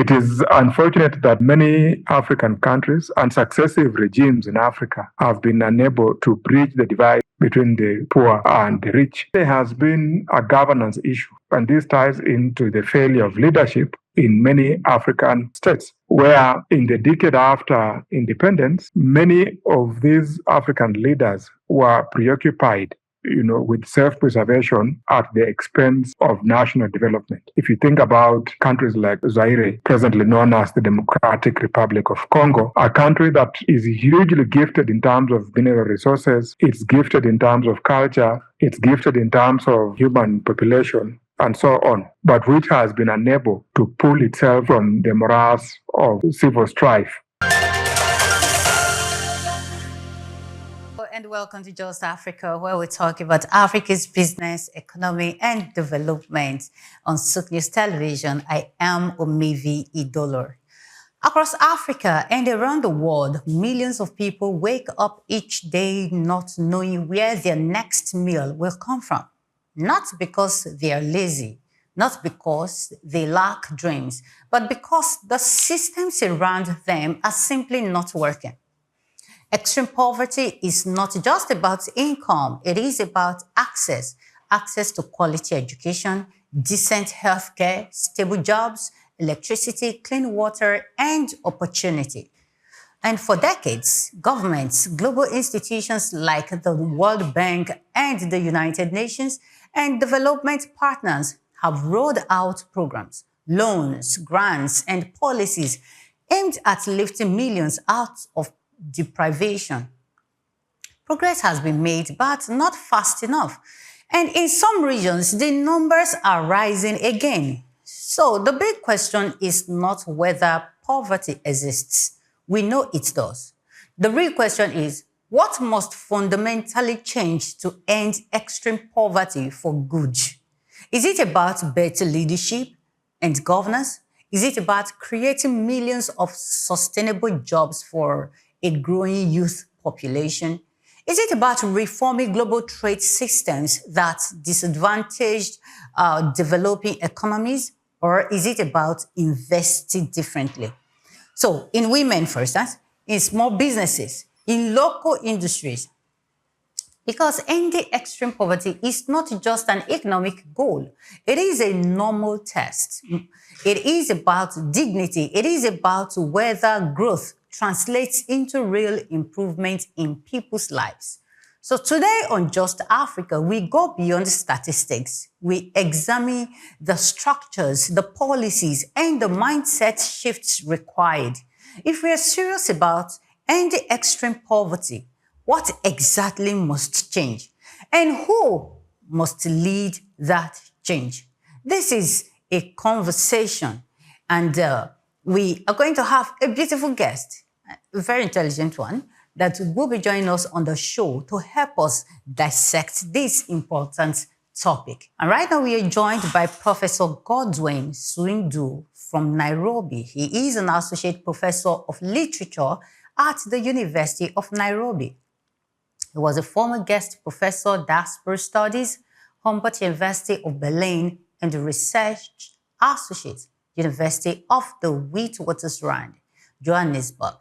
It is unfortunate that many African countries and successive regimes in Africa have been unable to bridge the divide between the poor and the rich. There has been a governance issue, and this ties into the failure of leadership in many African states, where in the decade after independence, many of these African leaders were preoccupied with self-preservation at the expense of national development. If you think about countries like Zaire, presently known as the Democratic Republic of Congo, a country that is hugely gifted in terms of mineral resources, it's gifted in terms of culture, it's gifted in terms of human population, and so on, but which has been unable to pull itself from the morass of civil strife. And welcome to Just Africa, where we talk about Africa's business, economy, and development on Sook News Television. I am Omevi Idolor. Across Africa and around the world, millions of people wake up each day not knowing where their next meal will come from. Not because they are lazy, not because they lack dreams, but because the systems around them are simply not working. Extreme poverty is not just about income, it is about access to quality education, decent healthcare, stable jobs, electricity, clean water, and opportunity. And for decades, governments, global institutions like the World Bank and the United Nations, and development partners have rolled out programs, loans, grants, and policies aimed at lifting millions out of deprivation. Progress has been made, but not fast enough. And in some regions, the numbers are rising again. So the big question is not whether poverty exists. We know it does. The real question is, what must fundamentally change to end extreme poverty for good? Is it about better leadership and governance? Is it about creating millions of sustainable jobs for a growing youth population? Is it about reforming global trade systems that disadvantaged developing economies? Or is it about investing differently? So in women, for instance, in small businesses, in local industries, because ending extreme poverty is not just an economic goal. It is a normal test. It is about dignity. It is about whether growth translates into real improvement in people's lives. So today on Just Africa, we go beyond statistics. We examine the structures, the policies, and the mindset shifts required. If we are serious about ending extreme poverty, what exactly must change? And who must lead that change? This is a conversation, and we are going to have a beautiful guest, a very intelligent one, that will be joining us on the show to help us dissect this important topic. And right now we are joined by Professor Godwin Sinundu from Nairobi. He is an associate professor of literature at the University of Nairobi. He was a former guest professor, diaspora studies, Humboldt University of Berlin, and a research associate, University of the Witwatersrand, Johannesburg,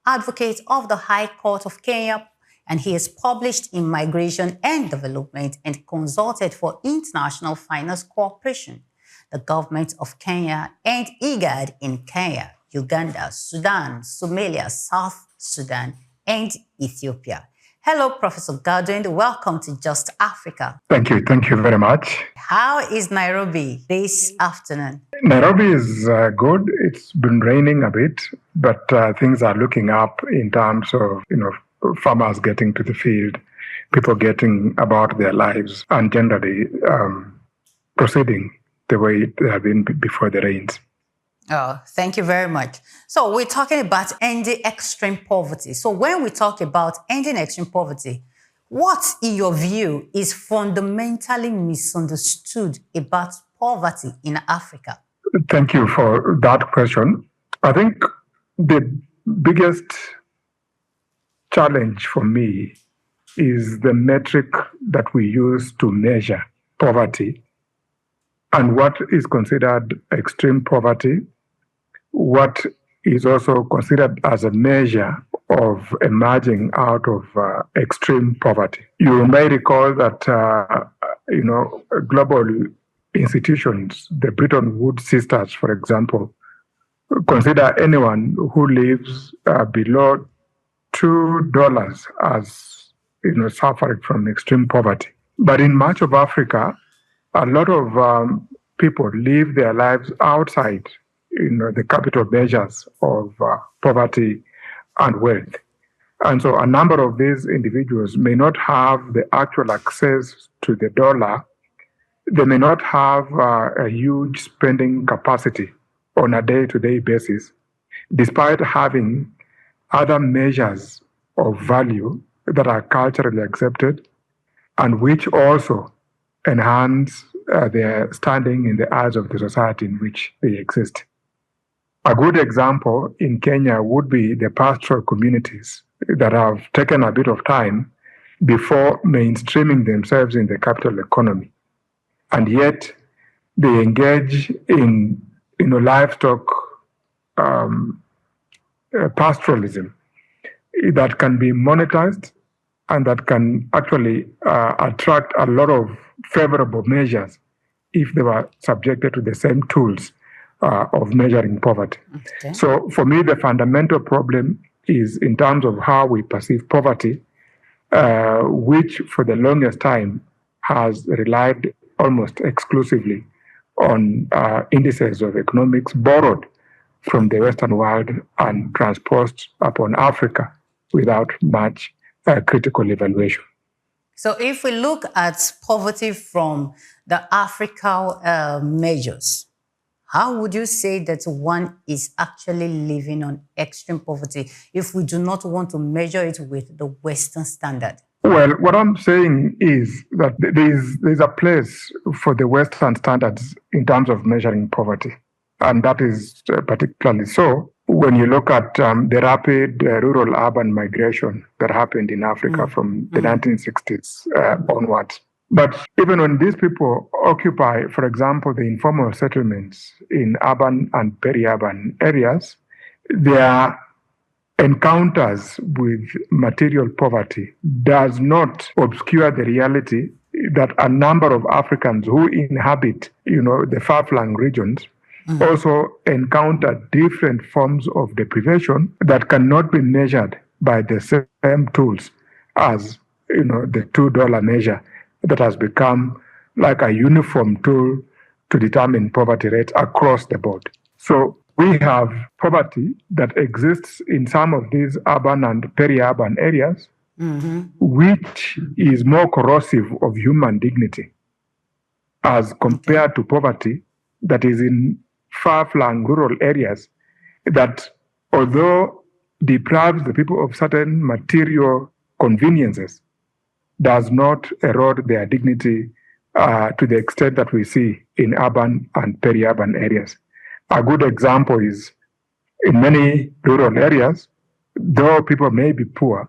advocate of the High Court of Kenya, and he has published in Migration and Development and consulted for International Finance Corporation, the government of Kenya, and IGAD in Kenya, Uganda, Sudan, Somalia, South Sudan, and Ethiopia. Hello, Professor Godwin. Welcome to Just Africa. Thank you. Thank you very much. How is Nairobi this afternoon? Nairobi is good. It's been raining a bit, but things are looking up in terms of, farmers getting to the field, people getting about their lives, and generally proceeding the way they have been before the rains. Oh, thank you very much. So we're talking about ending extreme poverty. So when we talk about ending extreme poverty, what, in your view, is fundamentally misunderstood about poverty in Africa? Thank you for that question. I think the biggest challenge for me is the metric that we use to measure poverty and what is considered extreme poverty what is also considered as a measure of emerging out of extreme poverty. You may recall that, global institutions, the Bretton Woods sisters, for example, consider anyone who lives below $2 as suffering from extreme poverty. But in much of Africa, a lot of people live their lives outside the capital measures of poverty and wealth. And so a number of these individuals may not have the actual access to the dollar. They may not have a huge spending capacity on a day-to-day basis, despite having other measures of value that are culturally accepted and which also enhance their standing in the eyes of the society in which they exist. A good example in Kenya would be the pastoral communities that have taken a bit of time before mainstreaming themselves in the capital economy. And yet they engage in livestock pastoralism that can be monetized and that can actually attract a lot of favorable measures if they were subjected to the same tools of measuring poverty. Okay. So for me, the fundamental problem is in terms of how we perceive poverty, which for the longest time has relied almost exclusively on indices of economics borrowed from the Western world and transposed upon Africa without much critical evaluation. So if we look at poverty from the African measures, how would you say that one is actually living on extreme poverty if we do not want to measure it with the Western standard? Well, what I'm saying is that there's a place for the Western standards in terms of measuring poverty. And that is particularly so when you look at the rapid rural-urban migration that happened in Africa from the 1960s onwards. But even when these people occupy, for example, the informal settlements in urban and peri-urban areas, their encounters with material poverty does not obscure the reality that a number of Africans who inhabit, the far-flung regions also encounter different forms of deprivation that cannot be measured by the same tools as, the $2 measure that has become like a uniform tool to determine poverty rates across the board. So we have poverty that exists in some of these urban and peri-urban areas, which is more corrosive of human dignity as compared to poverty that is in far-flung rural areas that, although deprives the people of certain material conveniences, does not erode their dignity to the extent that we see in urban and peri-urban areas. A good example is in many rural areas, though people may be poor,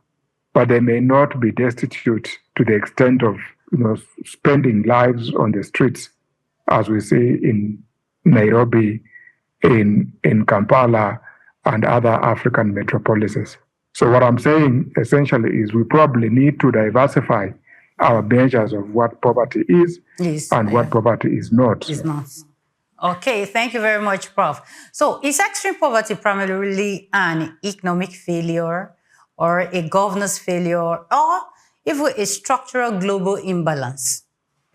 but they may not be destitute to the extent of spending lives on the streets, as we see in Nairobi, in Kampala, and other African metropolises. So what I'm saying essentially is we probably need to diversify our measures of what poverty is and what poverty is not. Okay, thank you very much, Prof. So is extreme poverty primarily an economic failure or a governance failure or even a structural global imbalance?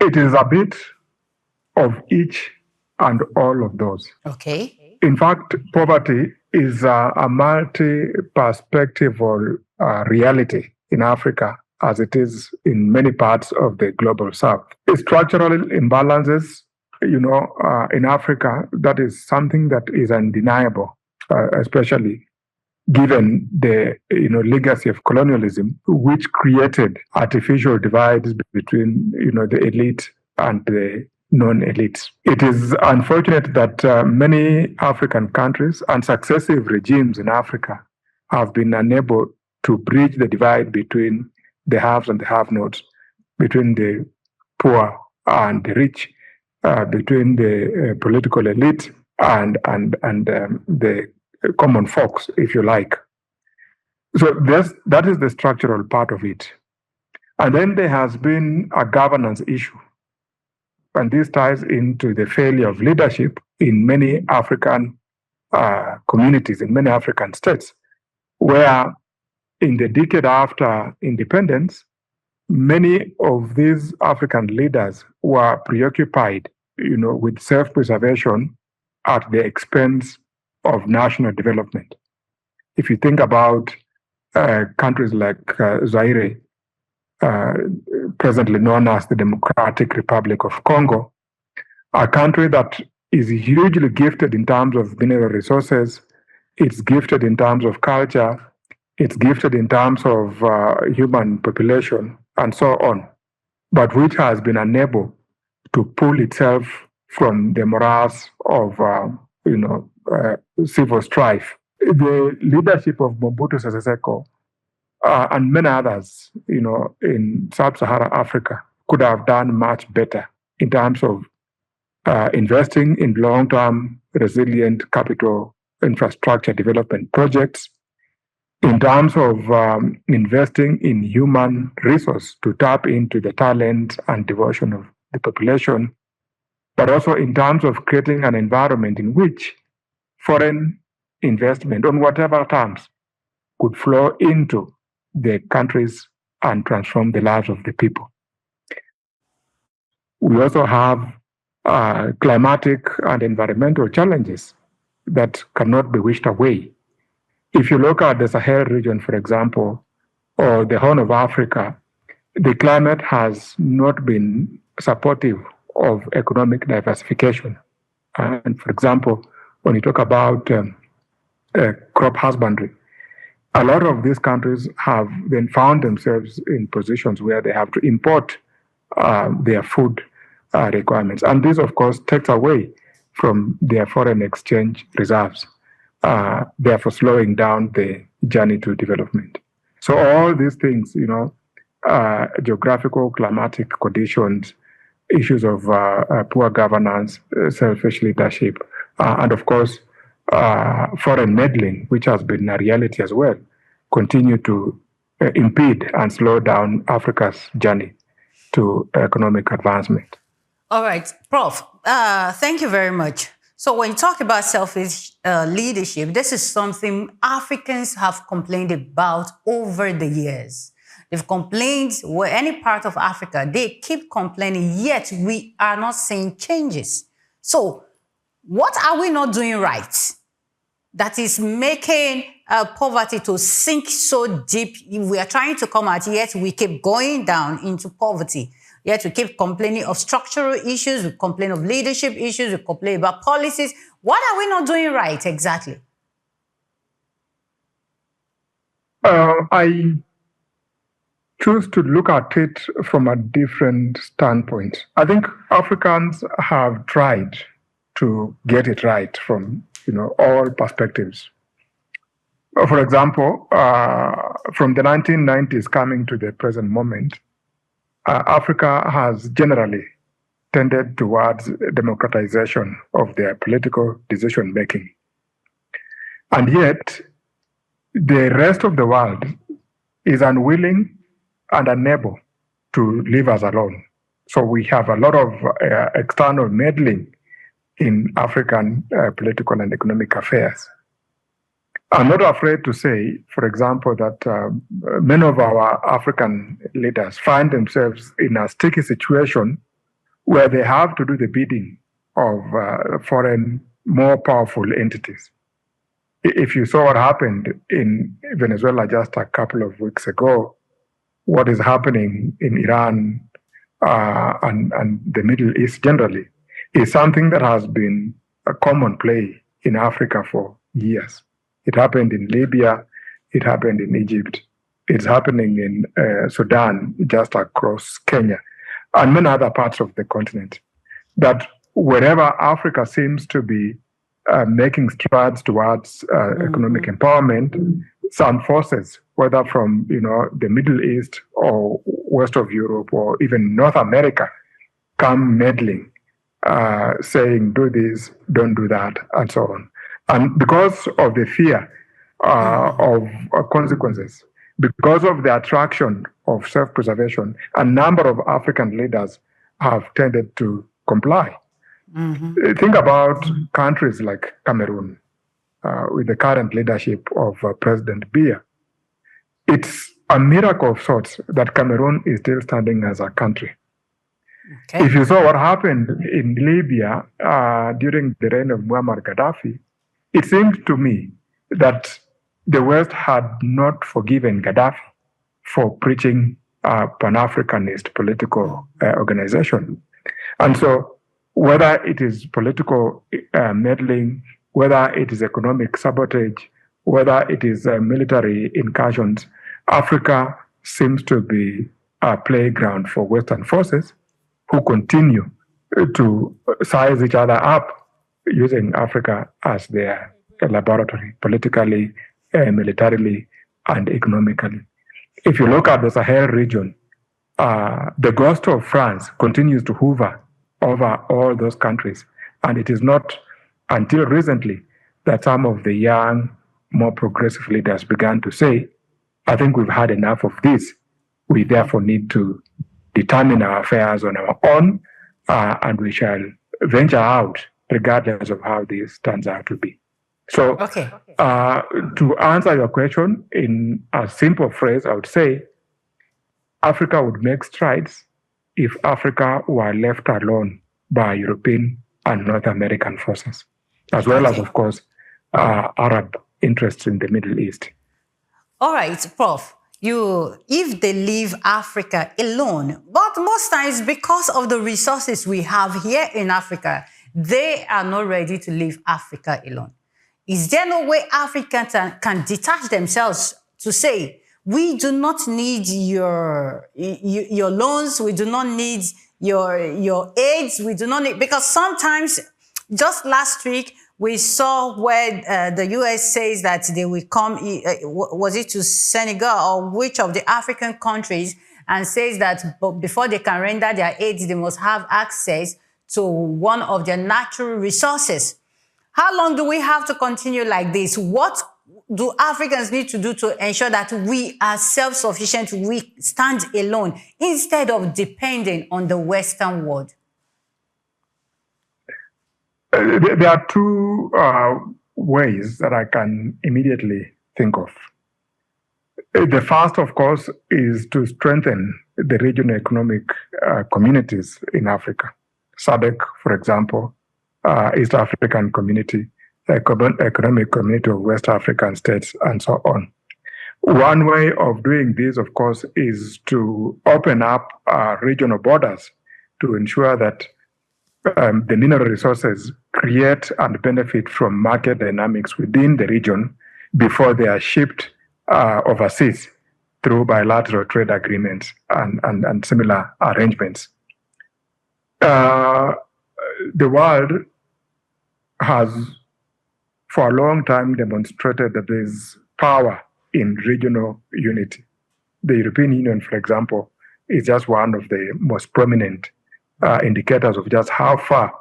It is a bit of each and all of those. Okay. In fact, poverty is a multi-perspectival reality in Africa as it is in many parts of the global south. Structural imbalances, in Africa, that is something that is undeniable, especially given the legacy of colonialism, which created artificial divides between the elite and the non-elites. It is unfortunate that many African countries and successive regimes in Africa have been unable to bridge the divide between the haves and the have-nots, between the poor and the rich, between the political elite the common folks, if you like. So that is the structural part of it. And then there has been a governance issue. And this ties into the failure of leadership in many African communities, in many African states, where in the decade after independence, many of these African leaders were preoccupied, with self-preservation at the expense of national development. If you think about countries like Zaire, presently known as the Democratic Republic of Congo, a country that is hugely gifted in terms of mineral resources, it's gifted in terms of culture, it's gifted in terms of human population, and so on, but which has been unable to pull itself from the morass of, civil strife. The leadership of Mobutu Sese Seko and many others, in sub-Saharan Africa could have done much better in terms of investing in long-term resilient capital infrastructure development projects, in terms of investing in human resource to tap into the talent and devotion of the population, but also in terms of creating an environment in which foreign investment on whatever terms could flow into the countries and transform the lives of the people. We also have climatic and environmental challenges that cannot be wished away. If you look at the Sahel region, for example, or the Horn of Africa, the climate has not been supportive of economic diversification. And for example, when you talk about crop husbandry, a lot of these countries have then found themselves in positions where they have to import their food requirements. And this, of course, takes away from their foreign exchange reserves, therefore slowing down the journey to development. So all these things, geographical, climatic conditions, issues of poor governance, selfish leadership, and of course, foreign meddling, which has been a reality as well, continue to impede and slow down Africa's journey to economic advancement. All right, Prof, thank you very much. So when you talk about selfish leadership, this is something Africans have complained about over the years. They've complained where any part of Africa, they keep complaining, yet we are not seeing changes. So what are we not doing right that is making poverty to sink so deep? We are trying to come out, yet we keep going down into poverty. Yet we keep complaining of structural issues, we complain of leadership issues, we complain about policies. What are we not doing right exactly? I choose to look at it from a different standpoint. I think Africans have tried to get it right from all perspectives. For example, from the 1990s coming to the present moment, Africa has generally tended towards democratization of their political decision making. And yet, the rest of the world is unwilling and unable to leave us alone. So we have a lot of external meddling in African political and economic affairs. I'm not afraid to say, for example, that many of our African leaders find themselves in a sticky situation where they have to do the bidding of foreign, more powerful entities. If you saw what happened in Venezuela just a couple of weeks ago, what is happening in Iran and the Middle East generally is something that has been a common play in Africa for years. It happened in Libya, it happened in Egypt, it's happening in Sudan, just across Kenya, and many other parts of the continent. That wherever Africa seems to be making strides towards economic empowerment, some forces, whether from the Middle East or west of Europe or even North America, come meddling saying, do this, don't do that, and so on. And because of the fear of consequences, because of the attraction of self-preservation, a number of African leaders have tended to comply. Think about countries like Cameroon, with the current leadership of President Biya. It's a miracle of sorts that Cameroon is still standing as a country. Okay. If you saw what happened in Libya during the reign of Muammar Gaddafi, it seems to me that the West had not forgiven Gaddafi for preaching Pan-Africanist political organization. And so whether it is political meddling, whether it is economic sabotage, whether it is military incursions, Africa seems to be a playground for Western forces who continue to size each other up using Africa as their laboratory, politically, militarily, and economically. If you look at the Sahel region, the ghost of France continues to hover over all those countries. And it is not until recently that some of the young, more progressive leaders began to say, I think we've had enough of this. We therefore need to determine our affairs on our own, and we shall venture out regardless of how this turns out to be. So, to answer your question in a simple phrase, I would say Africa would make strides if Africa were left alone by European and North American forces, as well as, of course, Arab interests in the Middle East. All right, Prof. If they leave Africa alone, but most times because of the resources we have here in Africa, they are not ready to leave Africa alone. Is there no way Africans can detach themselves to say, we do not need your loans, we do not need your aids, we do not need, because sometimes, just last week, we saw where the US says that they will come, was it to Senegal or which of the African countries, and says that before they can render their aid, they must have access to one of their natural resources. How long do we have to continue like this? What do Africans need to do to ensure that we are self-sufficient, we stand alone, instead of depending on the Western world? There are two ways that I can immediately think of. The first, of course, is to strengthen the regional economic communities in Africa. SADC, for example, East African Community, Economic Community of West African States, and so on. One way of doing this, of course, is to open up regional borders to ensure that the mineral resources create and benefit from market dynamics within the region before they are shipped overseas through bilateral trade agreements and similar arrangements. The world has for a long time demonstrated that there is power in regional unity. The European Union, for example, is just one of the most prominent indicators of just how far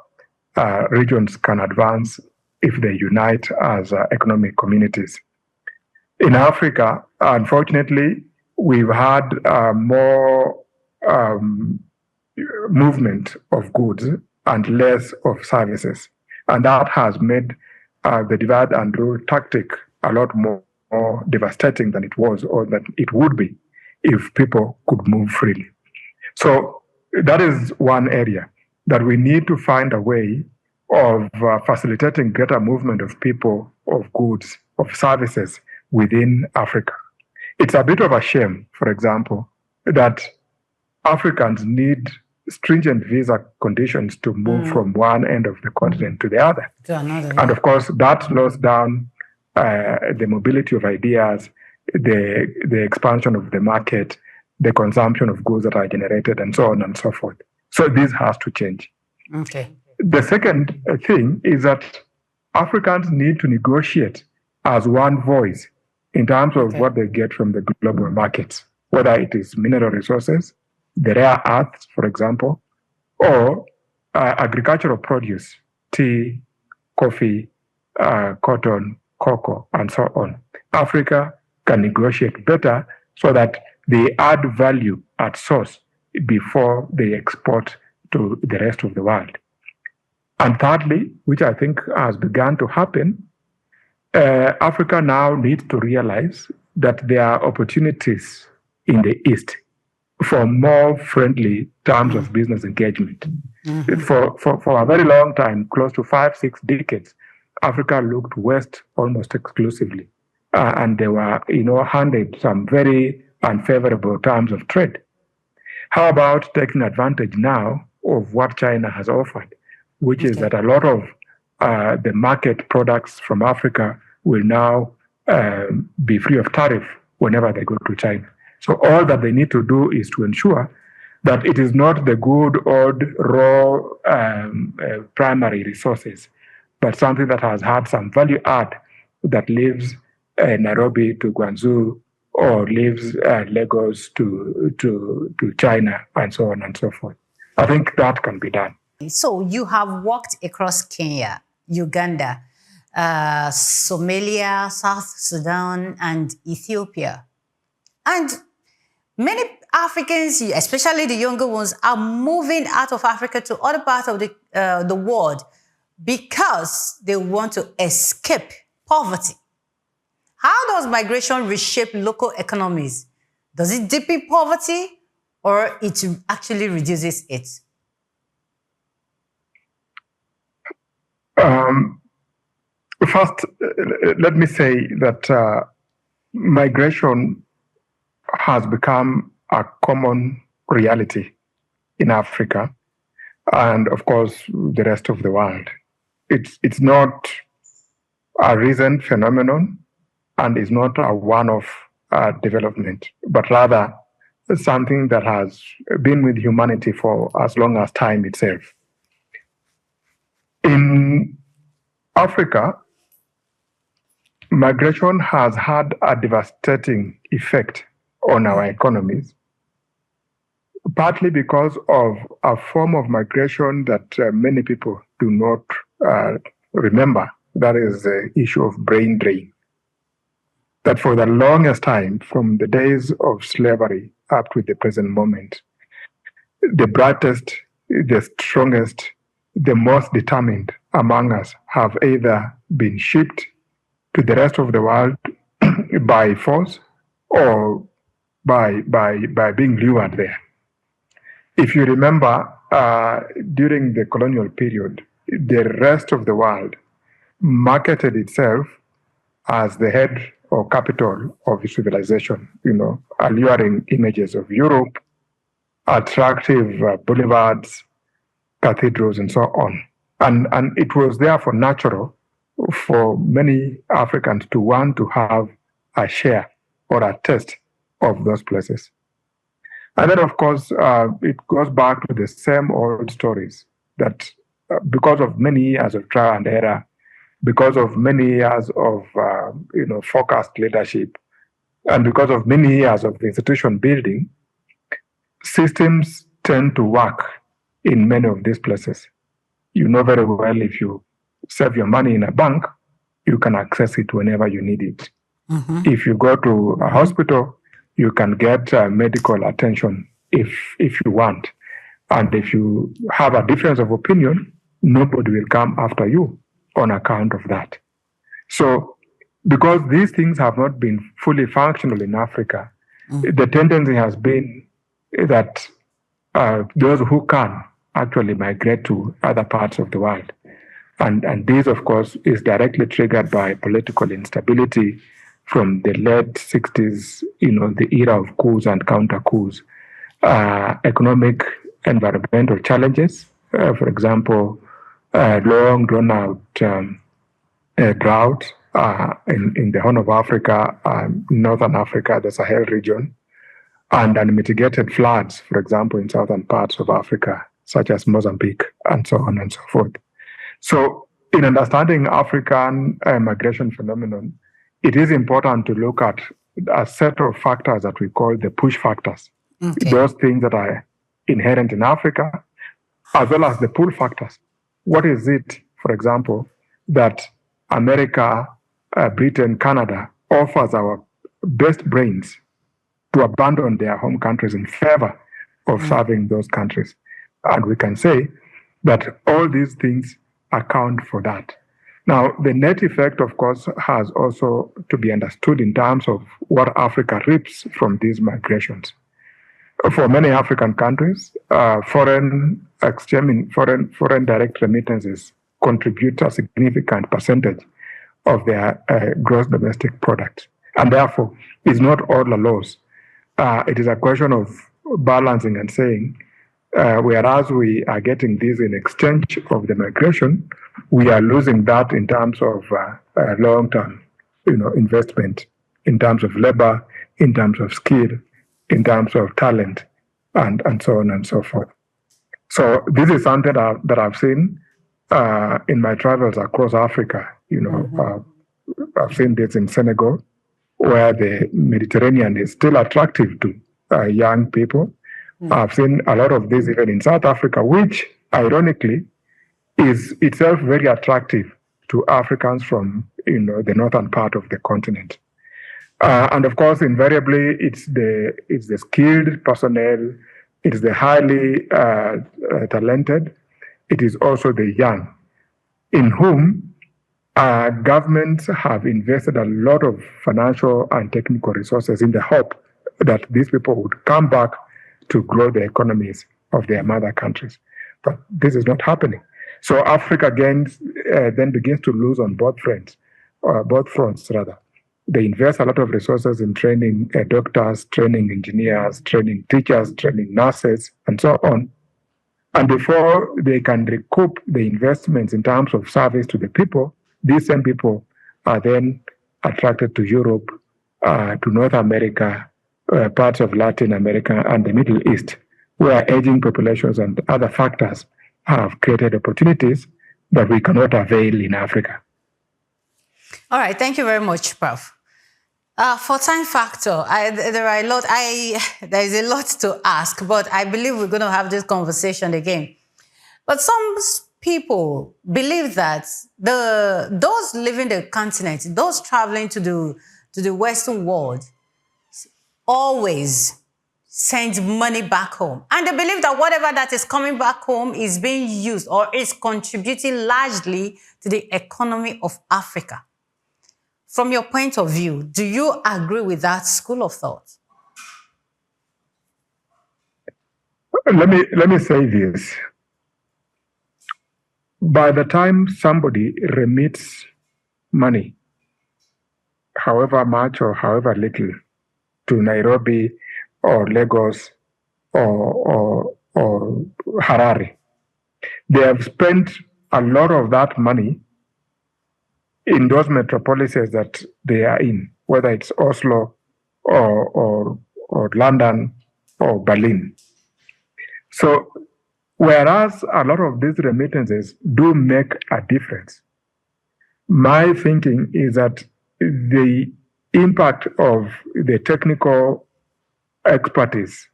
regions can advance if they unite as economic communities. In Africa, unfortunately, we've had more movement of goods and less of services. And that has made the divide and rule tactic a lot more devastating than it was, or that it would be if people could move freely. So that is one area that we need to find a way of facilitating greater movement of people, of goods, of services within Africa. It's a bit of a shame, for example, that Africans need stringent visa conditions to move from one end of the continent to the other. And of course, that slows down the mobility of ideas, the expansion of the market, the consumption of goods that are generated, and so on and so forth. So this has to change. Okay. The second thing is that Africans need to negotiate as one voice in terms of what they get from the global markets, whether it is mineral resources, the rare earths, for example, or agricultural produce, tea, coffee, cotton, cocoa, and so on. Africa can negotiate better so that they add value at source before they export to the rest of the world. And thirdly, which I think has begun to happen, Africa now needs to realize that there are opportunities in the East for more friendly terms of business engagement. Mm-hmm. For a very long time, close to 5-6 decades, Africa looked west almost exclusively. And they were, handed some very unfavorable terms of trade. How about taking advantage now of what China has offered, which is that a lot of the market products from Africa will now be free of tariff whenever they go to China. So all that they need to do is to ensure that it is not the good old raw primary resources, but something that has had some value add that leaves Nairobi to Guangzhou or leaves Lagos to China and so on and so forth. I think that can be done. So you have walked across Kenya, Uganda, Somalia, South Sudan, and Ethiopia. And many Africans, especially the younger ones, are moving out of Africa to other parts of the world because they want to escape poverty. How does migration reshape local economies? Does it deepen poverty or it actually reduces it? First, let me say that migration has become a common reality in Africa and, of course, the rest of the world. It's not a recent phenomenon and is not a one-off development, but rather something that has been with humanity for as long as time itself. In Africa, migration has had a devastating effect on our economies, partly because of a form of migration that many people do not remember. That is the issue of brain drain. That for the longest time, from the days of slavery up to the present moment, the brightest, the strongest, the most determined among us have either been shipped to the rest of the world by force or by being lured there. If you remember, during the colonial period, the rest of the world marketed itself as the head or capital of civilization, alluring images of Europe, attractive boulevards, cathedrals, and so on. And it was therefore natural for many Africans to want to have a share or a taste of those places. And then, of course, it goes back to the same old stories that because of many years of trial and error, because of many years of focused leadership, and because of many years of institution building, systems tend to work in many of these places. You know very well, if you save your money in a bank, you can access it whenever you need it. Mm-hmm. If you go to a hospital, you can get medical attention if you want. And if you have a difference of opinion, nobody will come after you on account of that. So, because these things have not been fully functional in Africa, the tendency has been that those who can actually migrate to other parts of the world. And this, of course, is directly triggered by political instability from the late 60s, the era of coups and counter-coups, economic, environmental challenges, for example, long drawn-out drought in the Horn of Africa, Northern Africa, the Sahel region, and unmitigated floods, for example, in southern parts of Africa, such as Mozambique, and so on and so forth. So in understanding African migration phenomenon, it is important to look at a set of factors that we call the push factors. Okay. Those things that are inherent in Africa as well as the pull factors. What is it, for example, that America, Britain, Canada offers our best brains to abandon their home countries in favor of serving those countries? And we can say that all these things account for that. Now, the net effect, of course, has also to be understood in terms of what Africa reaps from these migrations. For many African countries, foreign direct remittances contribute a significant percentage of their gross domestic product, and therefore is not all a loss. It is a question of balancing and saying, whereas we are getting this in exchange of the migration, we are losing that in terms of long-term, investment, in terms of labor, in terms of skill, in terms of talent, and so on and so forth. So this is something that I've seen in my travels across Africa. I've seen this in Senegal, where the Mediterranean is still attractive to young people. I've seen a lot of this even in South Africa, which ironically is itself very attractive to Africans from the northern part of the continent. And of course, invariably, it's the skilled personnel, it's the highly talented, it is also the young, in whom governments have invested a lot of financial and technical resources in the hope that these people would come back to grow the economies of their mother countries. But this is not happening. So Africa then begins to lose on both fronts. They invest a lot of resources in training doctors, training engineers, training teachers, training nurses, and so on. And before they can recoup the investments in terms of service to the people, these same people are then attracted to Europe, to North America, parts of Latin America, and the Middle East, where aging populations and other factors have created opportunities that we cannot avail in Africa. All right, thank you very much, Prof. For time factor, there is a lot to ask, but I believe we're going to have this conversation again. But some people believe that those living the continent, those traveling to the Western world, always send money back home. And they believe that whatever that is coming back home is being used or is contributing largely to the economy of Africa. From your point of view, do you agree with that school of thought? Let me say this. By the time somebody remits money, however much or however little, to Nairobi or Lagos or Harare, they have spent a lot of that money in those metropolises that they are in, whether it's Oslo or London or Berlin. So, whereas a lot of these remittances do make a difference, my thinking is that the impact of the technical expertise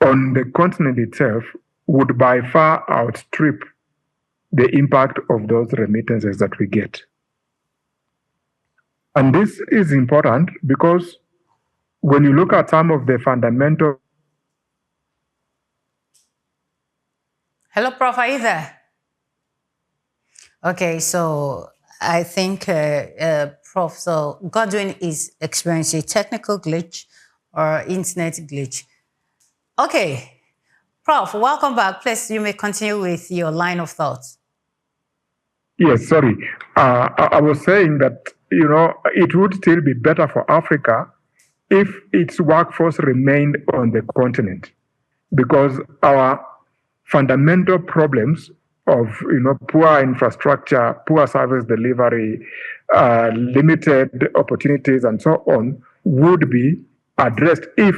on the continent itself would by far outstrip the impact of those remittances that we get. And this is important because when you look at some of the fundamental... Hello, Prof, are you there? Okay, so I think, Prof, so Godwin is experiencing technical glitch or internet glitch. Okay, Prof, welcome back. Please, you may continue with your line of thought. Yes, sorry. I was saying that, it would still be better for Africa if its workforce remained on the continent, because our fundamental problems of, poor infrastructure, poor service delivery, limited opportunities, and so on, would be addressed if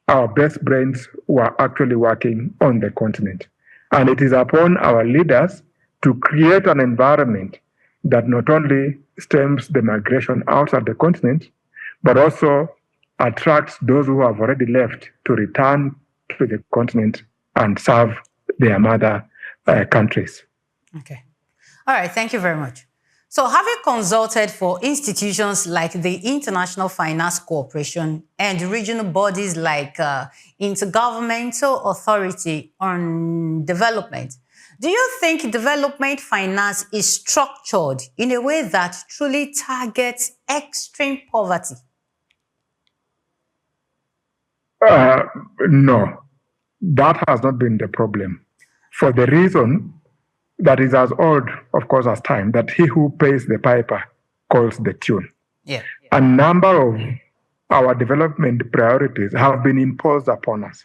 our best brains were actually working on the continent. And it is upon our leaders to create an environment that not only stems the migration outside the continent, but also attracts those who have already left to return to the continent and serve their mother countries. Okay. All right. Thank you very much. So have you consulted for institutions like the International Finance Corporation and regional bodies like Intergovernmental Authority on Development? Do you think development finance is structured in a way that truly targets extreme poverty? No, that has not been the problem. For the reason that is as old, of course, as time, that he who pays the piper calls the tune. Yeah. A number of our development priorities have been imposed upon us.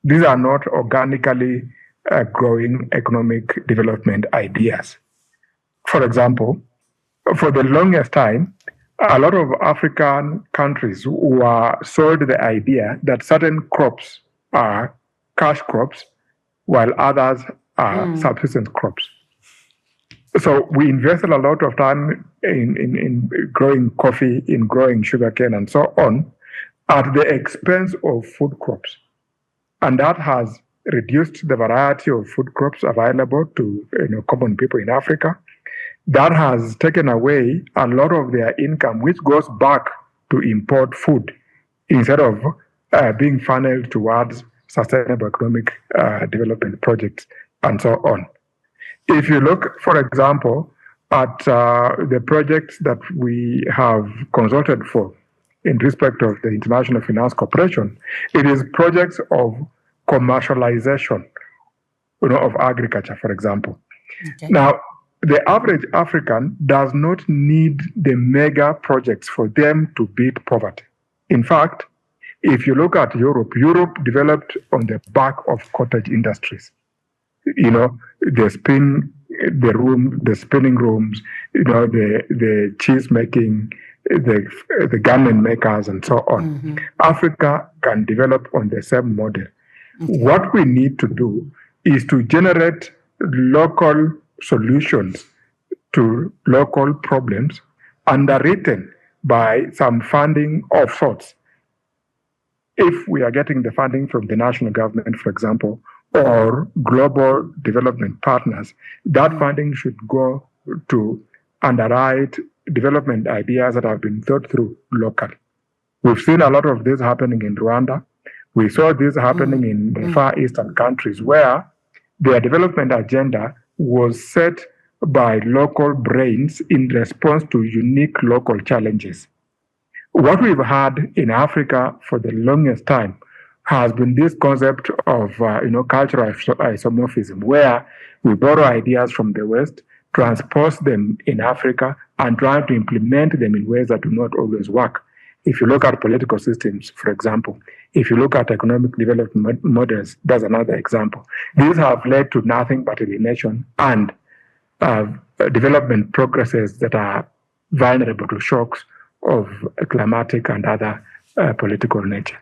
These are not organically growing economic development ideas. For example, for the longest time, a lot of African countries were sold the idea that certain crops are cash crops while others are subsistence crops. So we invested a lot of time in growing coffee, in growing sugarcane, and so on, at the expense of food crops. And that has reduced the variety of food crops available to common people in Africa. That has taken away a lot of their income, which goes back to import food instead of being funneled towards sustainable economic development projects and so on. If you look, for example, at the projects that we have consulted for in respect of the International Finance Corporation, it is projects of commercialization of agriculture, for example. Okay. Now, the average African does not need the mega projects for them to beat poverty. In fact, if you look at Europe developed on the back of cottage industries. The spinning rooms, the cheese making, the garment makers, and so on. Mm-hmm. Africa can develop on the same model. Okay. What we need to do is to generate local solutions to local problems underwritten by some funding of sorts. If we are getting the funding from the national government, for example, or global development partners, that funding should go to underwrite development ideas that have been thought through locally. We've seen a lot of this happening in Rwanda. We saw this happening in the Far Eastern countries where their development agenda was set by local brains in response to unique local challenges. What we've had in Africa for the longest time has been this concept of cultural isomorphism, where we borrow ideas from the West, transpose them in Africa, and try to implement them in ways that do not always work. If you look at political systems, for example, if you look at economic development models, that's another example. These have led to nothing but alienation and development progresses that are vulnerable to shocks of climatic and other political nature.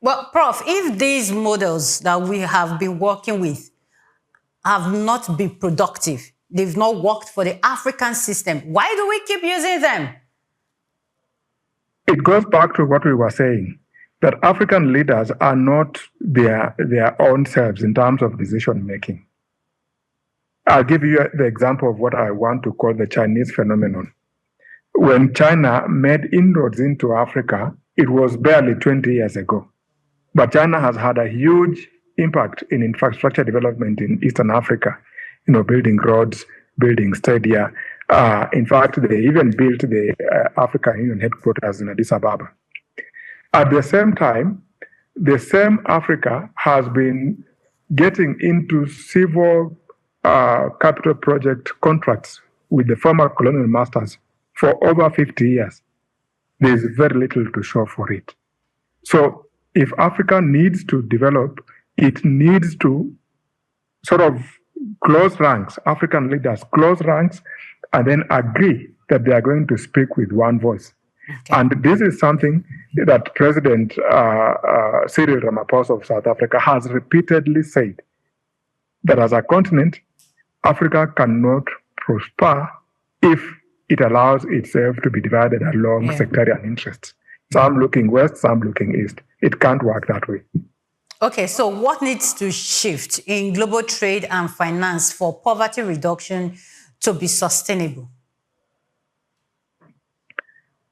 Well, Prof, if these models that we have been working with have not been productive, they've not worked for the African system, why do we keep using them? It goes back to what we were saying, that African leaders are not their own selves in terms of decision making. I'll give you the example of what I want to call the Chinese phenomenon. When China made inroads into Africa, it was barely 20 years ago. But China has had a huge impact in infrastructure development in Eastern Africa, building roads, building stadia. In fact, they even built the African Union headquarters in Addis Ababa. At the same time, the same Africa has been getting into civil capital project contracts with the former colonial masters for over 50 years. There's very little to show for it. So if Africa needs to develop, it needs to sort of close ranks, African leaders close ranks, and then agree that they are going to speak with one voice. Okay. And this is something that President Cyril Ramaphosa of South Africa has repeatedly said, that as a continent, Africa cannot prosper if it allows itself to be divided along sectarian interests. Some looking west, some looking east. It can't work that way. Okay, so what needs to shift in global trade and finance for poverty reduction to be sustainable?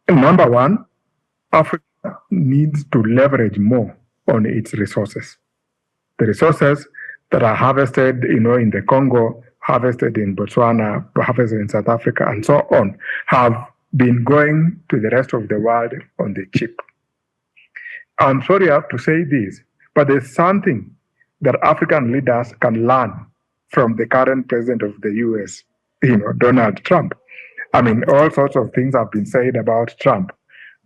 Number one, Africa needs to leverage more on its resources. The resources that are harvested, in the Congo, harvested in Botswana, harvested in South Africa, and so on, have been going to the rest of the world on the cheap. I'm sorry I have to say this, but there's something that African leaders can learn from the current president of the US, Donald Trump. I mean, all sorts of things have been said about Trump,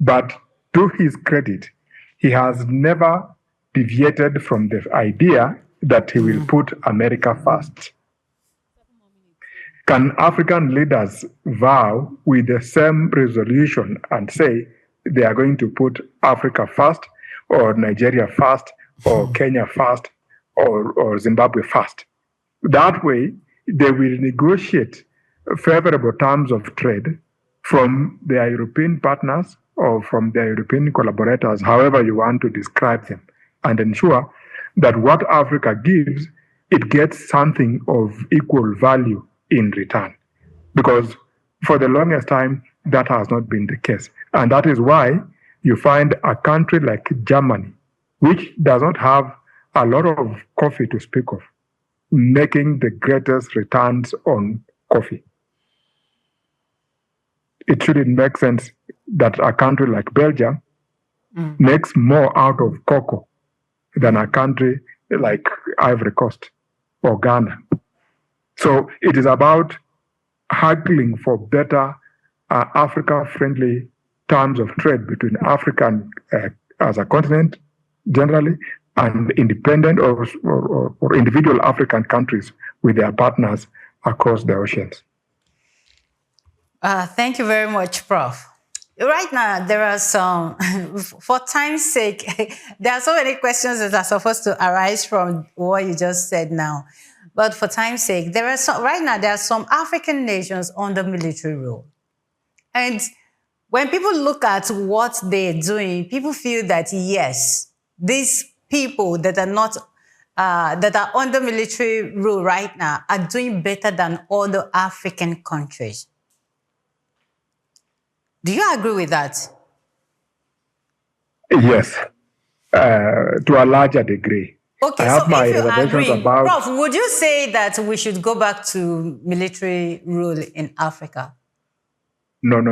but to his credit, he has never deviated from the idea that he will put America first. Can African leaders vow with the same resolution and say they are going to put Africa first, or Nigeria first, or Kenya first, or Zimbabwe first? That way, they will negotiate favorable terms of trade from their European partners or from their European collaborators, however you want to describe them, and ensure that what Africa gives, it gets something of equal value in return. Because for the longest time, that has not been the case. And that is why you find a country like Germany, which does not have a lot of coffee to speak of, making the greatest returns on coffee. It shouldn't make sense that a country like Belgium makes more out of cocoa than a country like Ivory Coast or Ghana. So it is about haggling for better Africa-friendly terms of trade between Africa as a continent generally, and independent or individual African countries with their partners across the oceans. Thank you very much, Prof. Right now, there are some, for time's sake, there are so many questions that are supposed to arise from what you just said now. But for time's sake, right now, there are some African nations under military rule. And when people look at what they're doing, people feel that, yes, these people that are not, that are under military rule right now are doing better than other African countries. Do you agree with that? Yes, to a larger degree. Okay, I have so my if you reservations agree, about. Prof, would you say that we should go back to military rule in Africa? No.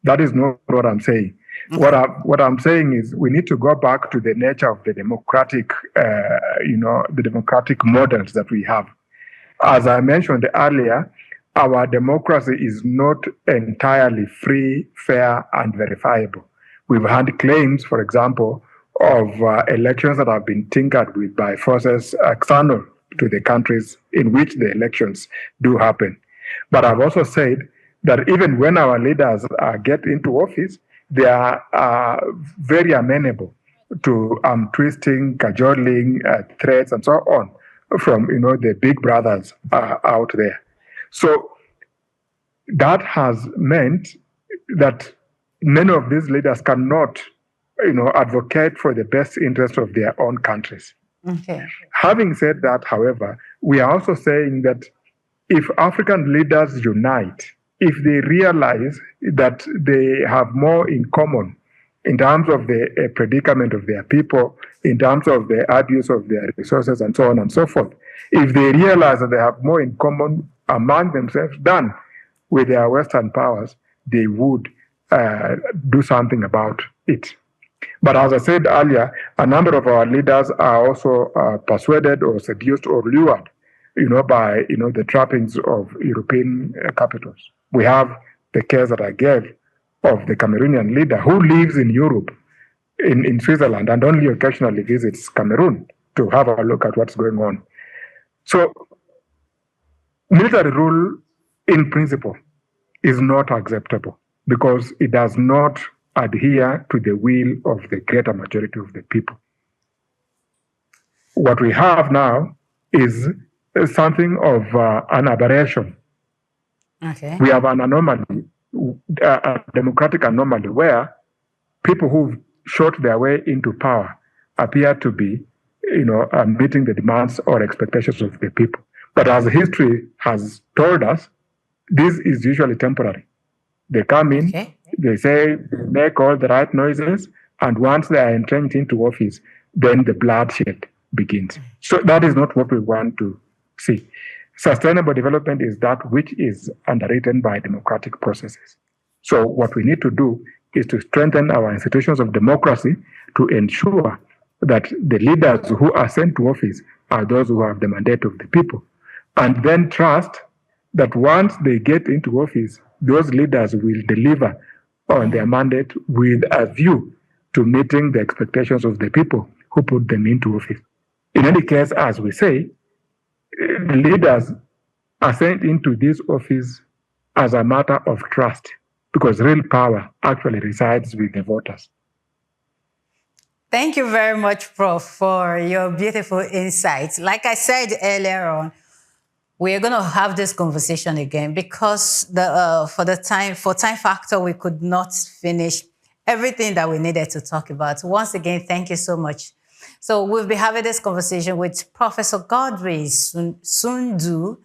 That is not what I'm saying. Okay. What I'm saying is we need to go back to the nature of the democratic, the democratic models that we have. As I mentioned earlier, our democracy is not entirely free, fair, and verifiable. We've had claims, for example, of elections that have been tinkered with by forces external to the countries in which the elections do happen. But I've also said that even when our leaders get into office, they are very amenable to twisting, cajoling, threats, and so on from the big brothers out there. So that has meant that many of these leaders cannot, advocate for the best interest of their own countries. Okay. Having said that, however, we are also saying that if African leaders unite, if they realize that they have more in common in terms of the predicament of their people, in terms of the abuse of their resources, and so on and so forth, if they realize that they have more in common among themselves than with their Western powers, they would do something about it. But as I said earlier, a number of our leaders are also persuaded or seduced or lured, by the trappings of European capitals. We have the case that I gave of the Cameroonian leader who lives in Europe, in Switzerland, and only occasionally visits Cameroon to have a look at what's going on. So, military rule, in principle, is not acceptable because it does not adhere to the will of the greater majority of the people. What we have now is something of an aberration. Okay. We have an anomaly, a democratic anomaly, where people who've shot their way into power appear to be meeting the demands or expectations of the people. But as history has told us, this is usually temporary. They come in, they say, they make all the right noises, and once they are entrenched into office, then the bloodshed begins. So that is not what we want to see. Sustainable development is that which is underwritten by democratic processes. So what we need to do is to strengthen our institutions of democracy to ensure that the leaders who are sent to office are those who have the mandate of the people. And then trust that once they get into office, those leaders will deliver on their mandate with a view to meeting the expectations of the people who put them into office. In any case, as we say, the leaders are sent into this office as a matter of trust, because real power actually resides with the voters. Thank you very much, Prof, for your beautiful insights. Like I said earlier on, we are going to have this conversation again because for time factor, we could not finish everything that we needed to talk about. Once again, thank you so much. So we'll be having this conversation with Professor Godwin Sinundu.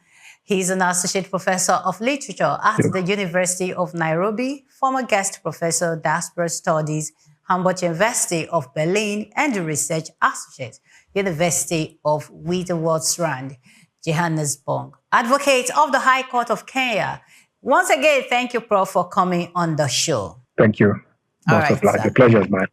He's an associate professor of literature at the University of Nairobi, former guest professor, diaspora studies, Humboldt University of Berlin, and the research associate, University of Witwatersrand, Johannesburg, advocate of the High Court of Kenya. Once again, thank you, Prof, for coming on the show. Thank you. Most of the pleasure is mine.